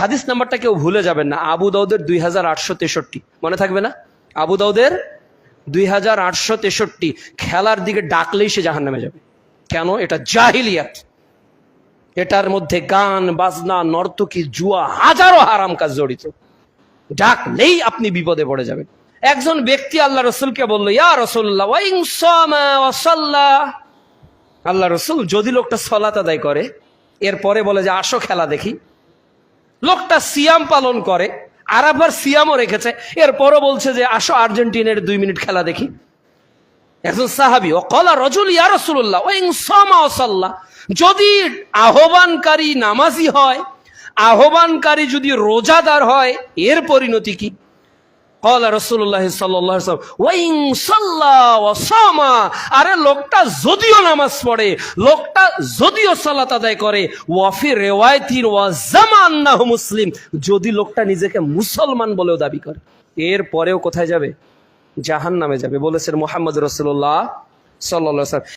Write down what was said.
হাদিস নাম্বারটা কেউ ভুলে যাবেন না, আবু দাউদের 2863, মনে থাকবে না? আবু দাউদের 2863। খেলার দিকে ডাকলেই সে জাহান্নামে যাবে। কেন? এটা জাহিলিয়াত। এটার মধ্যে গান বাজনা, নর্তকী, জুয়া, হাজারো হারাম কাজ জড়িত। ডাকলেই আপনি বিপদে পড়ে যাবেন। একজন ব্যক্তি আল্লাহ রসুলকে বলল, ইয়া রাসূলুল্লাহ ওয়া ইন সামা ওয়া সাল্লা, আল্লাহ রসুল যদি লোকটা সালাত আদায় করে, এরপরে বলে যে আসো খেলা দেখি, লোকটা সিয়াম পালন করে আর আবার সিয়ামও রেখেছে, এরপরও বলছে যে আসো আর্জেন্টিনার 2 মিনিট খেলা দেখি। একজন সাহাবী, ও কলা রজুল ইয়া রাসূলুল্লাহ ওয়া ইন সামা ওয়া সাল্লা, যদি আহ্বানকারী নামাজি হয়, আহ্বানকারী যদি রোজাদার হয়, এর পরিণতি কি? ক্বালা রাসূলুল্লাহ সাল্লাল্লাহু আলাইহি ওয়াসাল্লাম ওয়া ইন সাল্লা ওয়া সামা, আরে লোকটা যদিও নামাজ পড়ে, লোকটা যদিও সালাত আদায় করে, ওয়া ফি রিওয়ায়াতিন ওয়া জামান্নাহু মুসলিম, যদি লোকটা নিজেকে মুসলমান বলেও দাবি করে, এর পরেও কোথায় যাবে? জাহান্নামে যাবে। বলেছেন মুহাম্মদ রাসূলুল্লাহ সাল্লাল্লাহু আলাইহি ওয়াসাল্লাম।